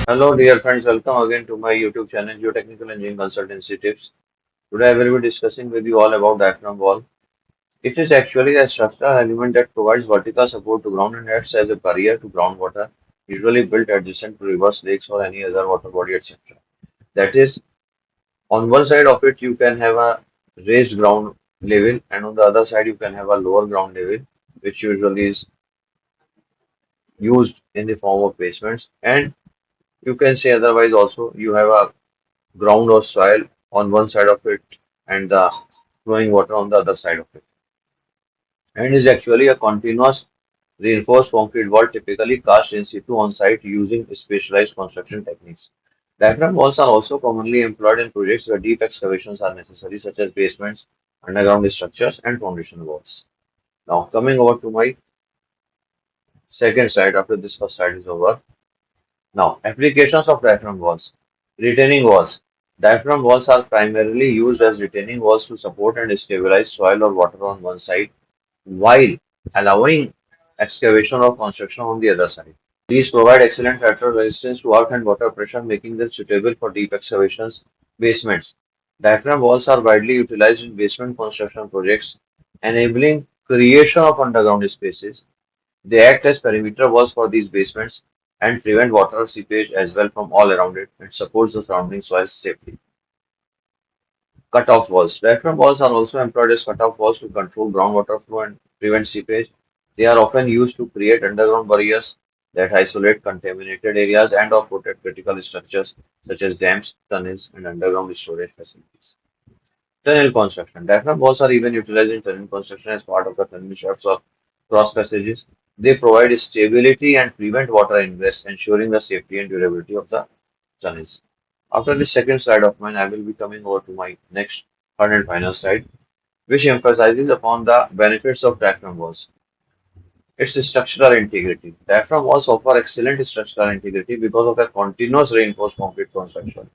Hello, dear friends. Welcome again to my YouTube channel, Geotechnical Engineering Consultancy Tips. Today, I will be discussing with you all about diaphragm wall. It is actually a structural element that provides vertical support to ground and acts as a barrier to groundwater, usually built adjacent to rivers, lakes, or any other water body, etc. That is, on one side of it, you can have a raised ground level, and on the other side, you can have a lower ground level, which usually is used in the form of basements. And you can say otherwise also, you have a ground or soil on one side of it and the flowing water on the other side of it. And is actually a continuous reinforced concrete wall typically cast in situ on site using specialized construction techniques. Diaphragm walls are also commonly employed in projects where deep excavations are necessary, such as basements, underground structures, and foundation walls. Now, coming over to my second slide after this first slide is over. Now, applications of diaphragm walls. Retaining walls. Diaphragm walls are primarily used as retaining walls to support and stabilize soil or water on one side, while allowing excavation or construction on the other side. These provide excellent lateral resistance to earth and water pressure, making them suitable for deep excavations. Basements. Diaphragm walls are widely utilized in basement construction projects, enabling creation of underground spaces. They act as perimeter walls for these basements and prevent water seepage as well from all around it and supports the surrounding soils safely. Cut-off walls. Diaphragm walls are also employed as cut-off walls to control groundwater flow and prevent seepage. They are often used to create underground barriers that isolate contaminated areas and or protect critical structures such as dams, tunnels, and underground storage facilities. Tunnel construction. Diaphragm walls are even utilized in tunnel construction as part of the tunnel shafts or cross passages. They provide stability and prevent water ingress, ensuring the safety and durability of the tunnels. After this second slide of mine, I will be coming over to my next third and final slide, which emphasizes upon the benefits of diaphragm walls. Its structural integrity. Diaphragm walls offer excellent structural integrity because of their continuous reinforced concrete construction.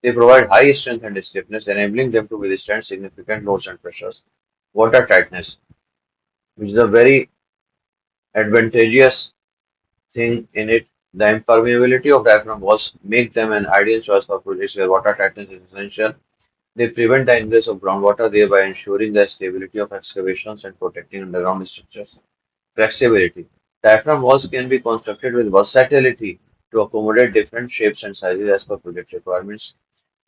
They provide high strength and stiffness, enabling them to withstand significant loads and pressures. Water tightness, which is a very advantageous thing in it. The impermeability of diaphragm walls make them an ideal choice for projects where water tightness is essential. They prevent the ingress of groundwater, thereby ensuring the stability of excavations and protecting underground structures. Flexibility. Diaphragm walls can be constructed with versatility to accommodate different shapes and sizes as per project requirements.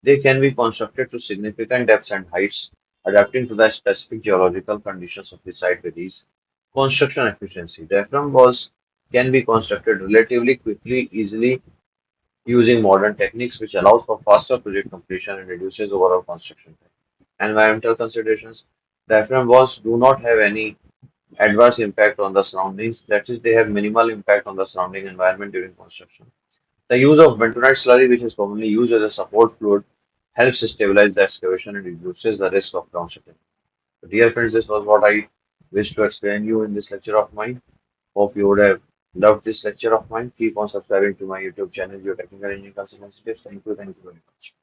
They can be constructed to significant depths and heights, adapting to the specific geological conditions of the site with ease. Construction efficiency. Diaphragm walls can be constructed relatively quickly, easily using modern techniques, which allows for faster project completion and reduces overall construction time. Environmental considerations. Diaphragm walls do not have any adverse impact on the surroundings, that is, they have minimal impact on the surrounding environment during construction. The use of bentonite slurry, which is commonly used as a support fluid, helps stabilize the excavation and reduces the risk of ground settling. So, dear friends, this was what I wish to explain you in this lecture of mine. Hope you would have loved this lecture of mine. Keep on subscribing to my YouTube channel, Geotechnical Engineering Consultancy. Thank you very much.